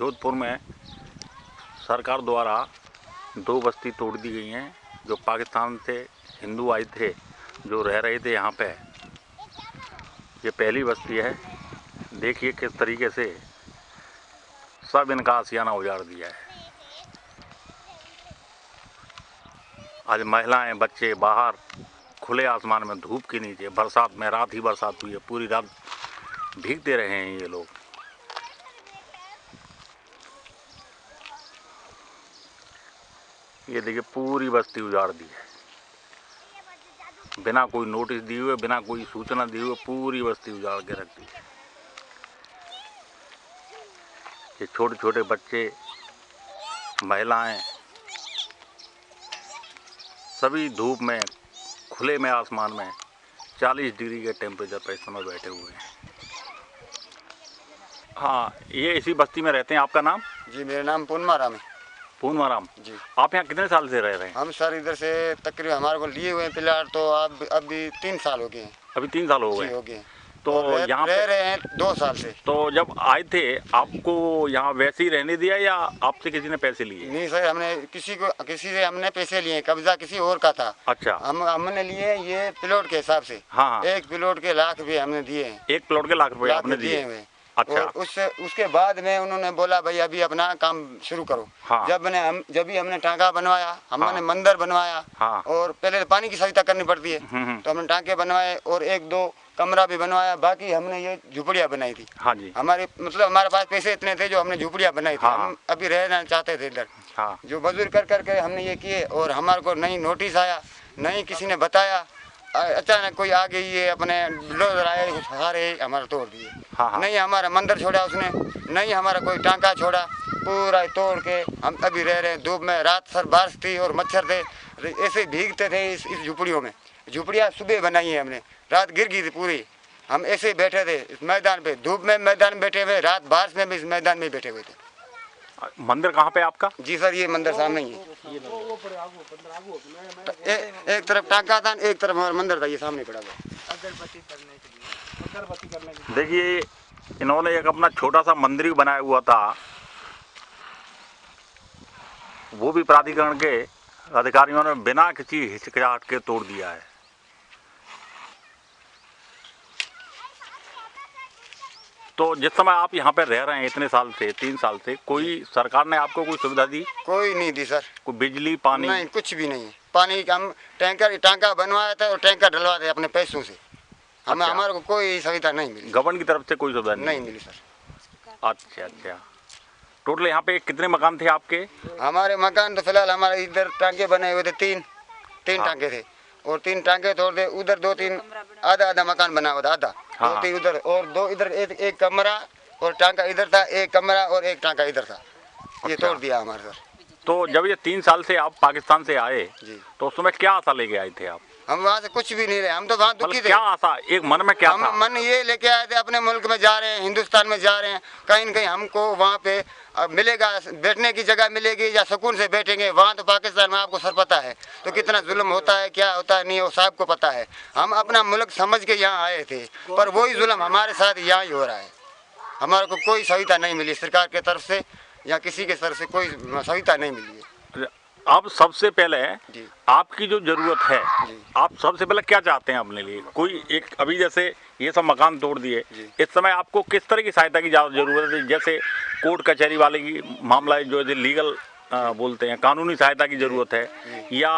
जोधपुर में सरकार द्वारा 2 बस्ती तोड़ दी गई हैं। जो पाकिस्तान से हिंदू आए थे, जो रह रहे थे यहाँ पे, ये पहली बस्ती है। देखिए किस तरीके से सब इनका आशियाना उजाड़ दिया है। आज महिलाएं बच्चे बाहर खुले आसमान में धूप के नीचे, बरसात में, रात ही बरसात हुई है, पूरी रात भीगते रहे हैं ये लोग। ये देखिए पूरी बस्ती उजाड़ दी है, बिना कोई नोटिस दिए हुए, बिना कोई सूचना दिए हुए पूरी बस्ती उजाड़ के रख दी है। ये छोटे छोटे बच्चे, महिलाएं, सभी धूप में, खुले में आसमान में 40 डिग्री के टेम्परेचर पर इस समय बैठे हुए हैं। हाँ, ये इसी बस्ती में रहते हैं। आपका नाम? जी, मेरा नाम पूनमाराम है। पूनमाराम जी। आप यहाँ कितने साल से रह रहे हैं? हम सर इधर से तकरीबन हमारे को लिए हुए हैं प्लाट, तो अभी 3 साल हो गए हैं। अभी 3 साल हो गए? हो गए। तो यहाँ रह रहे हैं 2 साल से। तो जब आए थे आपको यहाँ वैसे ही रहने दिया या आपसे किसी ने पैसे लिए? नहीं सर, हमने किसी से हमने पैसे लिए, कब्जा किसी और का था। अच्छा। हमने लिए ये प्लॉट के हिसाब से। हाँ। एक प्लॉट के लाख रुपये हमने दिए हैं। एक प्लॉट के लाख रुपये आपने दिए हुए? अच्छा। और उसके बाद में उन्होंने बोला भाई अभी अपना काम शुरू करो। हाँ। जब भी हमने टांका बनवाया, हमने मंदिर बनवाया। हाँ। और पहले पानी की सहायता करनी पड़ती है, तो हमने टांके बनवाए और 1-2 कमरा भी बनवाया। बाकी हमने ये झुपड़ियाँ बनाई थी। हाँ जी। हमारे पास पैसे इतने थे जो हमने झुपड़ियाँ बनाई थी। हम अभी रहना चाहते थे इधर। जो मजदूर कर करके हमने ये किए, और हमारे को नहीं नोटिस आया, नहीं किसी ने बताया। अचानक कोई आ गई, ये अपने बुलडोजर आए, सारे हमारा तोड़ दिए। नहीं हमारा मंदिर छोड़ा उसने, नहीं हमारा कोई टांका छोड़ा, पूरा तोड़ के हम अभी रह रहे हैं धूप में। रात सर बारिश थी और मच्छर थे, ऐसे भीगते थे इस झुपड़ियों में। झुपड़ियाँ सुबह बनाई है हमने, रात गिर गई थी पूरी। हम ऐसे बैठे थे इस मैदान पे, धूप में मैदान में बैठे हुए, रात बारिश में भी इस मैदान में बैठे हुए थे। मंदिर कहाँ पे आपका? जी सर, ये मंदिर सामने ही है। एक तरफ टांका था, एक तरफ हमारा मंदिर था, ये सामने पड़ा हुआ। देखिए इन्होंने एक अपना छोटा सा मंदिर भी बनाया हुआ था, वो भी प्राधिकरण के अधिकारियों ने बिना किसी हिचकिचाहट के तोड़ दिया है। तो जिस समय आप यहाँ पे रह रहे हैं इतने साल से, 3 साल से, कोई सरकार ने आपको कोई सुविधा दी? कोई नहीं दी सर। कोई बिजली, पानी? नहीं, कुछ भी नहीं। पानी का हम टांका बनवाया था और टैंकर डलवा थे अपने पैसों से। हमें हमारे को कोई सुविधा नहीं मिली। गवर्नमेंट की तरफ से कोई सुविधा नहीं मिली सर। अच्छा। टोटल यहाँ पे कितने मकान थे आपके? हमारे मकान तो फिलहाल हमारे इधर टांके बने हुए थे, 3 टांके थे, और 3 टांके तोड़ दे। उधर 2-3 आधा मकान बना हुआ था, आधा। 2-3 उधर और 2 इधर, एक कमरा और टांका इधर था, एक कमरा और एक टांका इधर था। ये तोड़ दिया हमारे सर। तो जब ये 3 साल से आप पाकिस्तान से आए जी, तो उस समय क्या आशा लेके आए थे आप? हम वहाँ से कुछ भी नहीं रहे, हम तो वहाँ दुखी थे। क्या आशा, एक मन में क्या था? मन ये लेके आए थे अपने मुल्क में जा रहे हैं, हिंदुस्तान में जा रहे हैं, कहीं न कहीं हमको वहाँ पे मिलेगा, बैठने की जगह मिलेगी या सुकून से बैठेंगे। वहाँ तो पाकिस्तान में आपको सर पता है तो कितना जुल्म होता है, क्या होता है नहीं, वो साहब को पता है। हम अपना मुल्क समझ के यहाँ आए थे, पर वही जुल्म हमारे साथ यहाँ ही हो रहा है। हमारे को कोई सहायता नहीं मिली सरकार की तरफ से या किसी के सर से, कोई सहायता नहीं मिली है। अब सबसे पहले आपकी जो जरूरत है, आप सबसे पहले क्या चाहते हैं अपने लिए? कोई एक, अभी जैसे ये सब मकान तोड़ दिए, इस समय आपको किस तरह की सहायता की ज़्यादा जरूरत है? जैसे कोर्ट कचहरी वाले की मामला जो है लीगल बोलते हैं, कानूनी सहायता की जरूरत है, या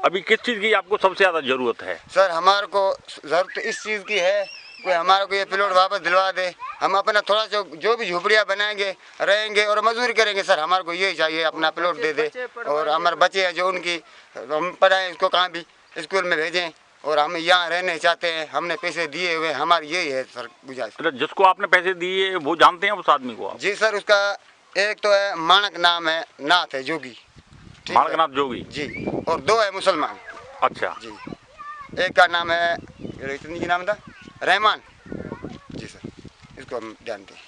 अभी किस चीज़ की आपको सबसे ज़्यादा जरूरत है? सर हमारे को जरूरत इस चीज़ की है, कोई हमारे को ये प्लॉट वापस दिलवा दे। हम अपना थोड़ा सा जो भी झुपड़ियाँ बनाएंगे, रहेंगे और मजदूरी करेंगे सर। हमारे को यही चाहिए, अपना प्लॉट दे दे। और हमारे बच्चे हैं जो उनकी हम पढ़ाएं, उसको कहाँ भी स्कूल में भेजें, और हम यहाँ रहने चाहते हैं। हमने पैसे दिए हुए, हमारी यही है सर गुजारिश। जिसको आपने पैसे दिए वो जानते हैं उस आदमी को आप? जी सर, उसका एक तो है माणक नाम है, नाथ है जोगी, माणकनाथ जोगी जी, और 2 है मुसलमान। अच्छा जी, एक का नाम है, इतनी नाम था रहमान जी सर, इसको हम जानते हैं।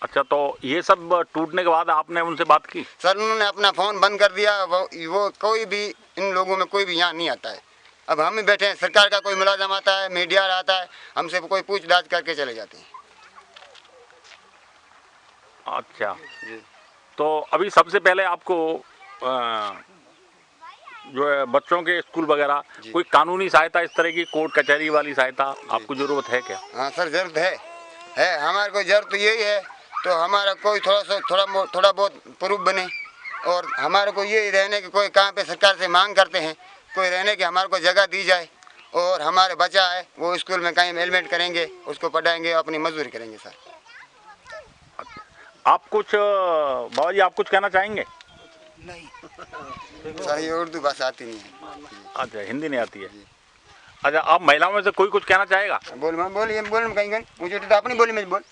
अच्छा, तो ये सब टूटने के बाद आपने उनसे बात की? सर उन्होंने अपना फ़ोन बंद कर दिया। वो कोई भी इन लोगों में कोई भी यहाँ नहीं आता है। अब हम ही बैठे हैं, सरकार का कोई मुलाजम आता है, मीडिया आता है, हमसे कोई पूछताछ करके चले जाते हैं। अच्छा, जी तो अभी सबसे पहले आपको जो है बच्चों के स्कूल वगैरह कोई कानूनी सहायता इस तरह की कोर्ट कचहरी वाली सहायता आपको जरूरत है क्या? हाँ सर, जरूरत है हमारे को जरूरत तो यही है, तो हमारा कोई थोड़ा बहुत प्रूफ बने, और हमारे को ये रहने की कोई कहाँ पे सरकार से मांग करते हैं, कोई रहने की हमारे को जगह दी जाए, और हमारे बच्चा है वो स्कूल में कहीं एलिमेंट करेंगे, उसको पढ़ाएंगे, अपनी मजदूरी करेंगे सर। आप कुछ बाबा जी आप कुछ कहना चाहेंगे? नहीं सर, ये उर्दू भाषा आती नहीं है। अच्छा, हिंदी नहीं आती है। अच्छा, आप महिलाओं में से कोई कुछ कहना चाहेगा? बोलिए कहीं मुझे तो अपनी बोली में बोल।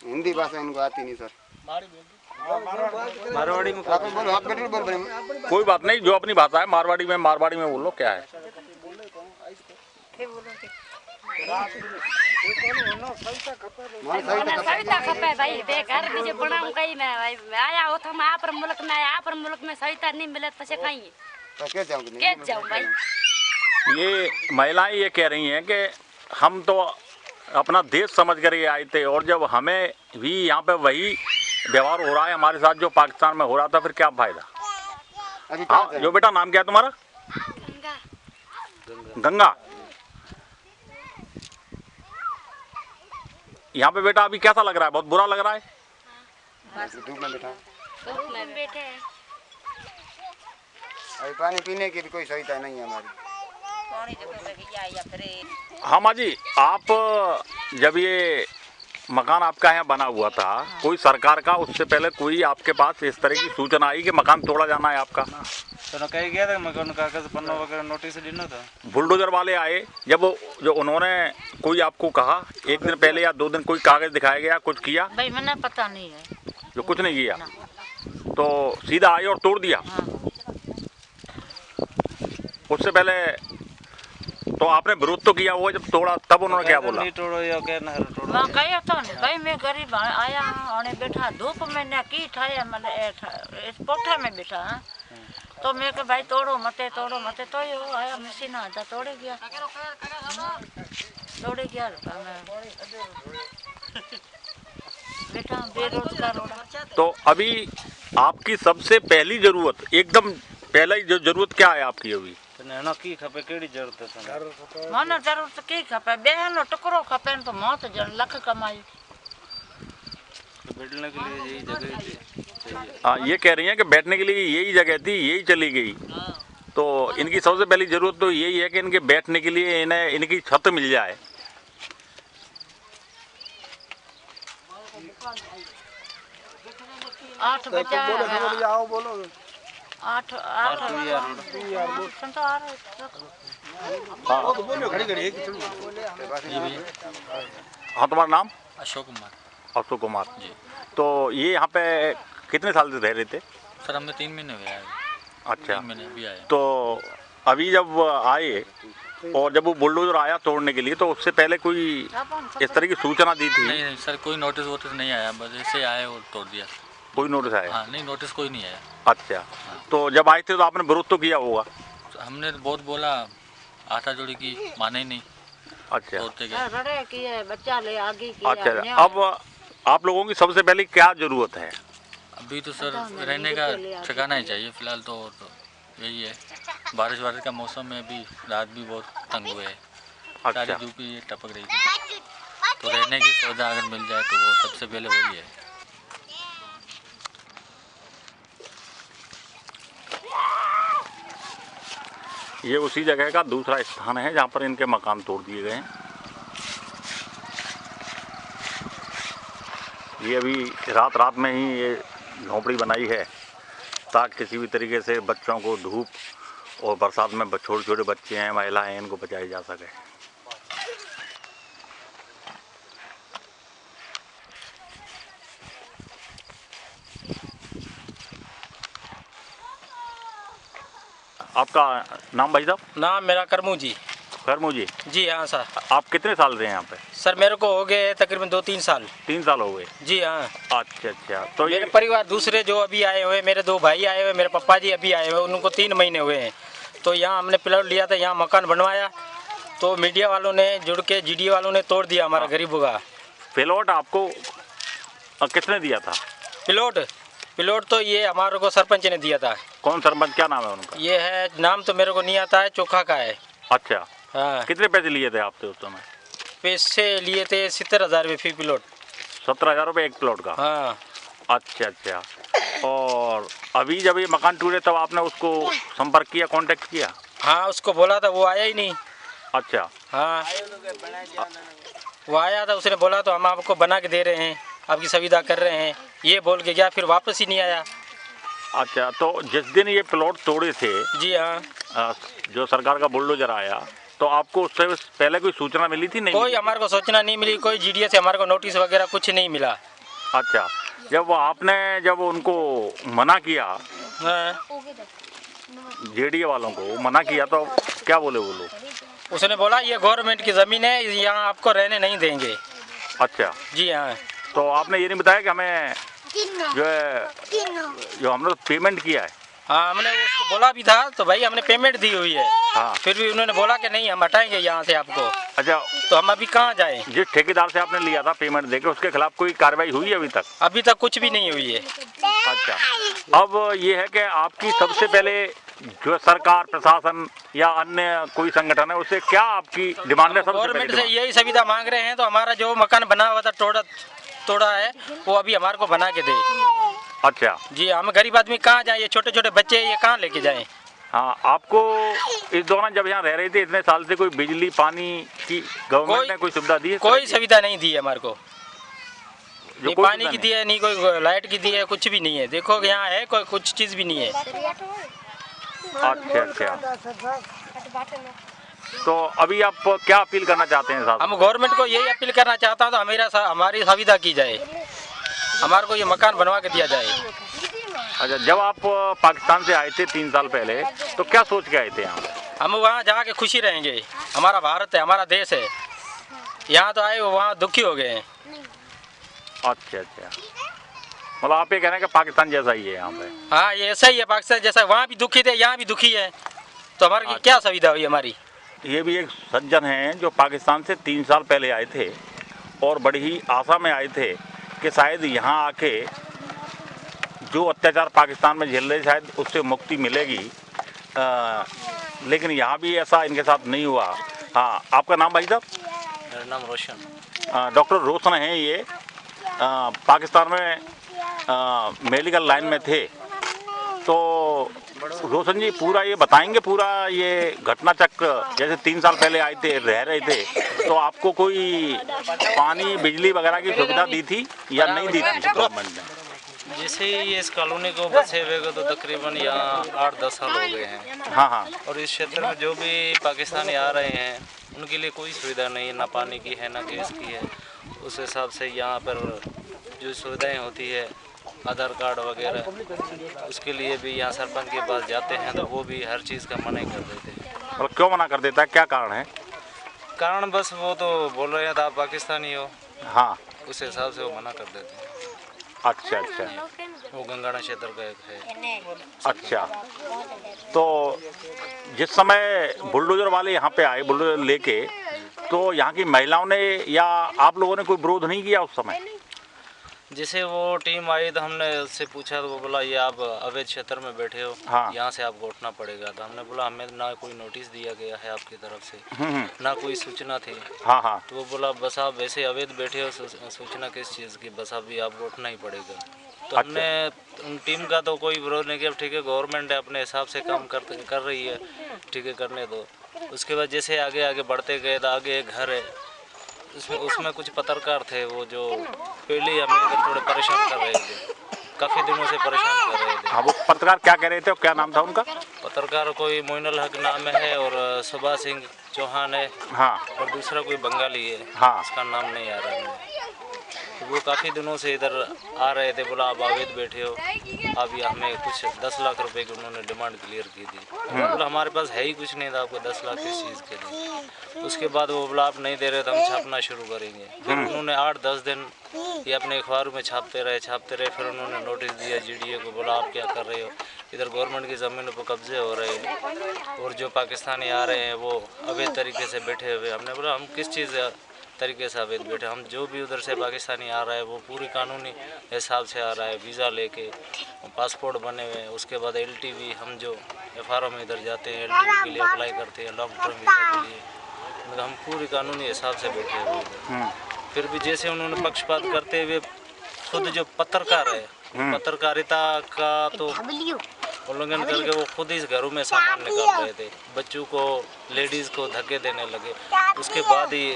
हिंदी भाषा इनको आती नहीं सर, मारवाड़ी में बोलो, आप बोल। कोई बात नहीं, जो अपनी भाषा है मारवाड़ी में बोलो, क्या है। सविता खपे भाई, बेकार बीजे बनाऊं कहीं मैं भाई, आया हो तो हम आप मुल्क में सविता नहीं मिले तो से खाएंगे तो क्या जाऊं भाई। ये महिलाएं ये कह रही हैं कि हम तो अपना देश समझ कर ये आए थे, और जब हमें भी यहाँ पे वही व्यवहार हो रहा है हमारे साथ जो पाकिस्तान में हो रहा था, फिर क्या फायदा। हाँ, जो बेटा नाम क्या है तुम्हारा? गंगा। यहाँ पे बेटा अभी कैसा लग रहा है? बहुत बुरा लग रहा है? धूप में बैठे हैं। अभी पानी पीने की भी कोई सुविधा नहीं है हमारी। हाँ माँ जी, आप जब ये मकान आपका यहाँ बना हुआ था, कोई सरकार का उससे पहले कोई आपके पास इस तरह की सूचना आई कि मकान तोड़ा जाना है आपका? तो कहीं गया था, मकान कागज पन्ना वगैरह नोटिस देना था। बुलडोजर वाले आए जब जो उन्होंने कोई आपको कहा एक दिन पहले या 2 दिन, कोई कागज दिखाया गया, कुछ किया? भाई मैंने पता नहीं है, जो कुछ नहीं किया तो सीधा आए और तोड़ दिया। हाँ। उससे पहले तो आपने विरोध तो किया होगा जब तोड़ा, तब उन्होंने क्या बोला? नहीं तोड़ो या क्या ना तोड़ो। वहाँ गया तो नहीं भाई, मैं गरीब आया और बैठा धूप में ना की ठाया, मतलब इस कोठे में बैठा हाँ। तो मैं के भाई तोड़ो मते तो यो आया मशीन आजा तोड़े गया बेटा बेरोजगार हो रहा। तो अभी आपकी सबसे पहली जरूरत, एकदम पहला जो जरूरत क्या है आपकी अभी? ना की खपे केड़ी जरूरत है? मन जरूरत की खपे, बेहनो टुकड़ो खपे तो मौत जन लख कमाई। बैठने के लिए यही जगह चाहिए। हाँ, ये कह रही हैं कि बैठने के लिए यही जगह थी, यही चली गई। तो इनकी सबसे पहली जरूरत तो यही है कि इनके बैठने के लिए इन्हें इनकी छत मिल जाए। आठ बचा आओ बोलो आठ हाँ, तुम्हारा नाम? अशोक कुमार। अशोक कुमार जी। तो ये यहाँ पे कितने साल से रह रहे थे? सर हमें 3 महीने हुए आए। अच्छा, 3 महीने अभी आए। तो अभी जब आए और जब वो बुलडोजर आया तोड़ने के लिए, तो उससे पहले कोई इस तरह की सूचना दी थी? नहीं सर, कोई नोटिस वोटिस नहीं आया, बस ऐसे आए और तोड़ दिया। कोई नोटिस आया? हाँ, नहीं नोटिस कोई नहीं आया। अच्छा, तो जब आए थे तो आपने विरोध तो किया होगा? हमने बहुत बोला, आटा जोड़ी की, माने ही नहीं। अच्छा, तोड़ते गए। बच्चा ले आगे किया। अच्छा, अब आप लोगों की सबसे पहले क्या जरूरत है? अभी तो सर रहने का ठिकाना ही चाहिए फिलहाल, तो यही है। बारिश का मौसम में अभी रात भी बहुत तंग हुए है। अच्छा, सारी धूप ही टपक रही थी, तो रहने की सुविधा अगर मिल जाए तो वो सबसे पहले वही है। ये उसी जगह का दूसरा स्थान है जहाँ पर इनके मकान तोड़ दिए गए हैं। ये अभी रात में ही ये झोंपड़ी बनाई है ताकि किसी भी तरीके से बच्चों को धूप और बरसात में छोटे छोटे बच्चे हैं, महिलाएं हैं, इनको बचाया जा सके। आपका नाम भाई साहब? नाम मेरा करमू जी। करमू जी? जी हाँ सर। आप कितने साल से हैं यहाँ पे? सर मेरे को हो गए तकरीबन 2-3 साल। 3 साल हो गए? जी हाँ। अच्छा, तो मेरे ये परिवार दूसरे जो अभी आए हुए, मेरे 2 भाई आए हुए, मेरे पापा जी अभी आए हुए, उनको 3 महीने हुए हैं। तो यहाँ हमने प्लॉट लिया था, यहाँ मकान बनवाया, तो मीडिया वालों ने जुड़ के जीडी वालों ने तोड़ दिया हमारा गरीबों का प्लॉट। आपको किसने दिया था प्लॉट? तो ये हमारे को सरपंच ने दिया था। कौन सरपंच, क्या नाम है उनका? ये है, नाम तो मेरे को नहीं आता है, चोखा का है। अच्छा, हाँ। कितने पैसे लिए थे आपसे उस समय? पैसे लिए थे 70,000 रुपये फी प्लॉट। 17,000 रुपये एक प्लॉट का? हाँ। अच्छा। और अभी जब ये मकान टूटे तब आपने उसको संपर्क किया, कांटेक्ट किया? हाँ, उसको बोला था, वो आया ही नहीं। अच्छा। हाँ, वो आया था, उसने बोला तो हम आपको बना के दे रहे हैं, आपकी सुविधा कर रहे हैं, ये बोल के गया, फिर वापस ही नहीं आया। अच्छा, तो जिस दिन ये प्लॉट तोड़े थे, जी हाँ, जो सरकार का बुलडोजर आया, तो आपको उससे पहले कोई सूचना मिली थी? नहीं, कोई हमारे को सूचना नहीं मिली, कोई जीडीए से हमारे को नोटिस वगैरह कुछ नहीं मिला। अच्छा, जब आपने उनको मना किया, हाँ। जेडीए वालों को मना किया, तो क्या बोले वो लोग? उसने बोला ये गवर्नमेंट की ज़मीन है, यहाँ आपको रहने नहीं देंगे। अच्छा। जी हाँ। तो आपने ये नहीं बताया कि हमें जो हमने पेमेंट किया है? हाँ, हमने उसको बोला भी था, तो भाई हमने पेमेंट दी हुई है। हाँ। फिर भी उन्होंने बोला कि नहीं, हम हटाएंगे यहाँ से आपको। अच्छा, तो हम अभी कहाँ जाएं? जिस ठेकेदार से आपने लिया था पेमेंट देके, उसके खिलाफ कोई कार्रवाई हुई है अभी तक? अभी तक कुछ भी नहीं हुई है। अच्छा, अब ये है कि आपकी सबसे पहले जो सरकार, प्रशासन या अन्य कोई संगठन है, उससे क्या आपकी डिमांड है? सबसे गवर्नमेंट पहले से यही सुविधा मांग रहे हैं, तो हमारा जो मकान बना हुआ था तोड़ा है, वो अभी हमारे को बना के दे। अच्छा जी, हम गरीब आदमी कहाँ जाए, ये छोटे छोटे बच्चे ये कहाँ लेके जाएं? हाँ, आपको इस दौरान जब यहाँ रह रहे थे इतने साल से, कोई बिजली पानी की गवर्नमेंट ने कोई सुविधा दी है? कोई सुविधा नहीं दी है हमारे को। नहीं कोई पानी की दी है, नहीं कोई लाइट की दी है, कुछ भी नहीं है। देखो यहाँ है, कोई कुछ चीज़ भी नहीं है। अच्छा। तो अभी आप क्या अपील करना चाहते हैं साहब? हम गवर्नमेंट को यही अपील करना चाहता हूँ, तो हमारी सुविधा की जाए, हमारे को ये मकान बनवा के दिया जाए। अच्छा, जब आप पाकिस्तान से आए थे 3 साल पहले, तो क्या सोच के आए थे यहाँ? हम वहाँ जाके खुशी रहेंगे, हमारा भारत है, हमारा देश है। यहाँ तो आए वहाँ दुखी हो गए हैं। अच्छा, मतलब आप ये कह रहे हैं कि पाकिस्तान जैसा ही है यहाँ पे? हाँ, ये ऐसा ही है, पाकिस्तान जैसा। वहाँ भी दुखी थे, यहाँ भी दुखी है, तो हमारी क्या सुविधा हुई हमारी? ये भी एक सज्जन हैं जो पाकिस्तान से 3 साल पहले आए थे और बड़ी ही आशा में आए थे कि शायद यहाँ आके जो अत्याचार पाकिस्तान में झेल रहे, शायद उससे मुक्ति मिलेगी, लेकिन यहाँ भी ऐसा इनके साथ नहीं हुआ। हाँ, आपका नाम भाई साहब? मेरा नाम रोशन। डॉक्टर रोशन हैं ये, पाकिस्तान में मेडिकल लाइन में थे। तो रोशन जी, पूरा ये बताएंगे, पूरा ये घटना चक्र, जैसे 3 साल पहले आए थे, रह रहे थे, तो आपको कोई पानी बिजली वगैरह की सुविधा दी थी या नहीं दी थी गवर्नमेंट ने? जैसे ये इस कॉलोनी को बसे हुए को तो तकरीबन यहाँ 8-10 साल हो गए हैं। हाँ। और इस क्षेत्र में जो भी पाकिस्तानी आ रहे हैं, उनके लिए कोई सुविधा नहीं है, ना पानी की है, ना गैस की है। उस हिसाब से यहाँ पर जो सुविधाएं होती है, आधार कार्ड वगैरह, उसके लिए भी यहाँ सरपंच के पास जाते हैं, तो वो भी हर चीज़ का मना ही कर देते हैं। और क्यों मना कर देता है, क्या कारण है? कारण बस वो तो बोल रहे हैं आप पाकिस्तानी हो, हाँ, उस हिसाब से वो मना कर देते हैं। अच्छा। वो गंगाना क्षेत्र का एक है। अच्छा, तो जिस समय बुलडोजर वाले यहाँ पे आए, बुलडोजर लेके, तो यहाँ की महिलाओं ने या आप लोगों ने कोई विरोध नहीं किया उस समय? जैसे वो टीम आई तो हमने उससे पूछा, तो वो बोला ये आप अवैध क्षेत्र में बैठे हो, हाँ। यहाँ से आपको उठना पड़ेगा। तो हमने बोला हमें ना कोई नोटिस दिया गया है आपकी तरफ से, ना कोई सूचना थी। हाँ। तो वो बोला बस आप वैसे अवैध बैठे हो, सूचना किस चीज़ की, बस अभी आपको उठना ही पड़ेगा। तो हमने उन टीम का तो कोई विरोध नहीं किया, ठीक है गवर्नमेंट है अपने हिसाब से काम कर रही है, ठीक है करने दो। उसके बाद जैसे आगे बढ़ते गए तो आगे एक घर है, उसमें कुछ पत्रकार थे, वो जो पहले ही हमें इधर थोड़े परेशान कर रहे थे, काफ़ी दिनों से परेशान कर रहे थे। हाँ, वो पत्रकार क्या कह रहे थे और क्या नाम था उनका? पत्रकार कोई मोइनुल हक नाम है और सुभाष सिंह चौहान है। हाँ। और दूसरा कोई बंगाली है। हाँ। उसका नाम नहीं आ रहा है। तो वो काफ़ी दिनों से इधर आ रहे थे, बोला आप अवैध बैठे हो, अब हमें कुछ 10 लाख रुपए की उन्होंने डिमांड क्लियर की थी। बोला हमारे पास है ही कुछ नहीं था, आपको 10 लाख किस चीज़ के लिए। उसके बाद वो बोला आप नहीं दे रहे तो हम छापना शुरू करेंगे। फिर उन्होंने 8-10 दिन ये अपने अखबारों में छापते रहे। फिर उन्होंने नोटिस दिया जीडीए को, बोला आप क्या कर रहे हो, इधर गवर्नमेंट की ज़मीनों पर कब्जे हो रहे हैं और जो पाकिस्तानी आ रहे हैं वो अवैध तरीके से बैठे हुए। हमने बोला हम किस चीज़ तरीके से अवैध बैठे, हम जो भी उधर से पाकिस्तानी आ रहा है वो पूरी कानूनी हिसाब से आ रहा है, वीज़ा लेके, पासपोर्ट बने हुए हैं, उसके बाद LTV, हम जो FRO में इधर जाते हैं LTV के लिए अप्लाई करते हैं, लॉन्ग टर्म वीज़ा के लिए, मतलब हम पूरी कानूनी हिसाब से बैठे हुए इधर। फिर भी जैसे उन्होंने पक्षपात करते हुए, खुद जो पत्रकार है, पत्रकारिता का तो उल्लंघन करके वो खुद ही घरों में सामान निकाल रहे थे, बच्चों को, लेडीज़ को धक्के देने लगे। उसके बाद ही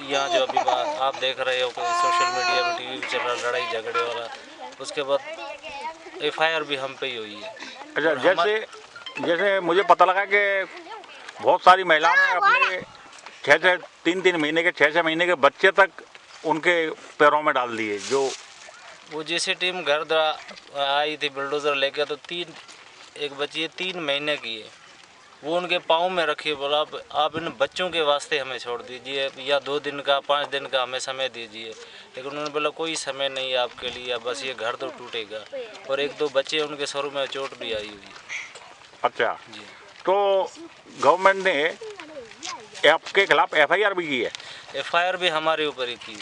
यहाँ जो अभी आप देख रहे हो सोशल मीडिया में, TV पे चल रहा लड़ाई झगड़े वाला, उसके बाद FIR भी हम पे ही हुई है। अच्छा, जैसे मुझे पता लगा कि बहुत सारी महिलाओं ने अपने 3-3 महीने के 6-6 महीने के बच्चे तक उनके पैरों में डाल दिए। जो वो जैसे टीम घर आई थी बुलडोज़र लेके, तो एक बच्ची 3 महीने की है, वो उनके पाँव में रखी, बोला आप इन बच्चों के वास्ते हमें छोड़ दीजिए, या 2 दिन का 5 दिन का हमें समय दीजिए। लेकिन उन्होंने बोला कोई समय नहीं है आपके लिए, बस ये घर तो टूटेगा। और 1-2 बच्चे उनके सरों में चोट भी आई हुई है। अच्छा जी, तो गवर्नमेंट ने आपके खिलाफ FIR भी की है? FIR भी हमारे ऊपर ही की।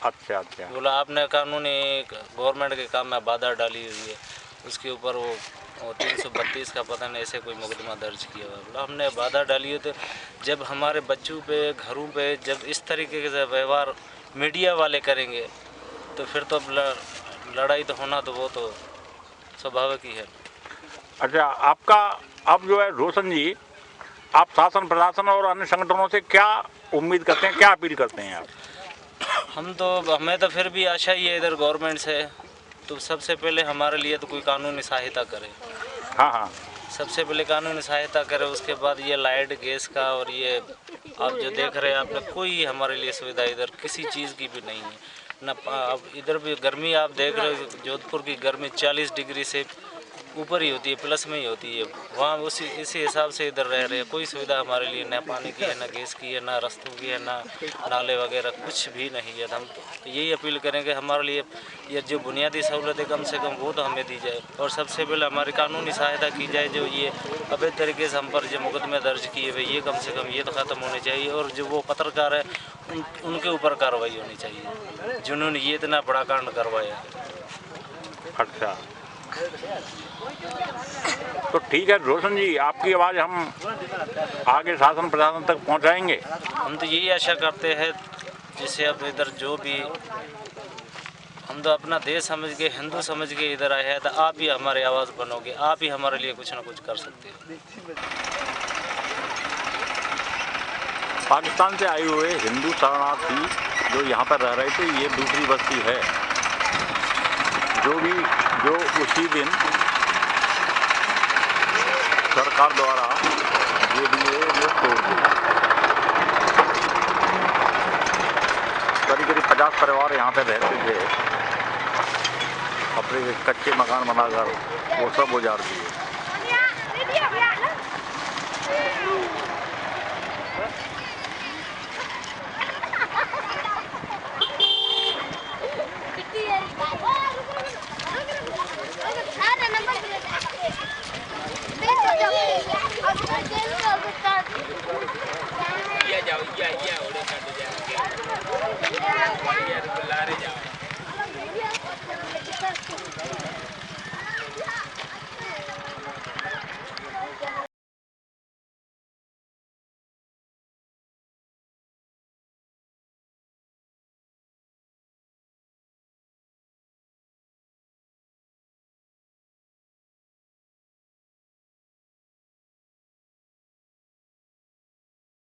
अच्छा अच्छा, बोला आपने कानूनी गवर्नमेंट के काम में बाधा डाली हुई है, उसके ऊपर वो 332 का पता नहीं ऐसे कोई मुकदमा दर्ज किया हुआ। बोला हमने बाधा डाली है, तो जब हमारे बच्चों पे, घरों पे जब इस तरीके से व्यवहार मीडिया वाले करेंगे तो फिर तो लड़ाई तो होना, तो वो तो स्वाभाविक ही है। अच्छा, आपका अब जो है रोशन जी, आप शासन प्रशासन और अन्य संगठनों से क्या उम्मीद करते हैं, क्या अपील करते हैं आप? हमें तो फिर भी आशा ही है इधर गवर्नमेंट से, तो सबसे पहले हमारे लिए तो कोई कानूनी सहायता करे। हाँ हाँ, सबसे पहले कानूनी सहायता करे, उसके बाद ये लाइट गैस का और ये आप जो देख रहे हैं आपने, कोई हमारे लिए सुविधा इधर किसी चीज़ की भी नहीं है ना। अब इधर भी गर्मी आप देख रहे हो, जोधपुर की गर्मी 40 डिग्री से ऊपर ही होती है, प्लस में ही होती है। वहाँ इसी हिसाब से इधर रह रहे हैं, कोई सुविधा हमारे लिए ना पानी की है, ना गैस की है, ना रास्तों की है, ना नाले वगैरह कुछ भी नहीं है। हम यही अपील करेंगे हमारे लिए ये जो बुनियादी सहूलतें कम से कम वो तो हमें दी जाए, और सबसे पहले हमारी कानूनी सहायता की जाए। जो ये अवैध तरीके से हम पर जो मुकदमे दर्ज किए हुए, ये कम से कम ये तो ख़त्म होने चाहिए, और जो वो पत्रकार है उनके ऊपर कार्रवाई होनी चाहिए जिन्होंने ये इतना बड़ा कांड करवाया। अच्छा, तो ठीक है रोशन जी, आपकी आवाज़ हम आगे शासन प्रशासन तक पहुंचाएंगे। हम तो यही आशा करते हैं, जिससे अब इधर जो भी, हम तो अपना देश समझ के, हिंदू समझ के इधर आए हैं, तो आप ही हमारी आवाज़ बनोगे, आप ही हमारे लिए कुछ ना कुछ कर सकते हैं। पाकिस्तान से आए हुए हिंदू शरणार्थी जो यहाँ पर रह रहे थे, ये दूसरी बस्ती है जो उसी दिन सरकार द्वारा ये दिए वो तोड़ दिए। करीब 50 परिवार यहाँ पे रहते थे, अपने कच्चे मकान बनाकर वो सब उजाड़ दिए।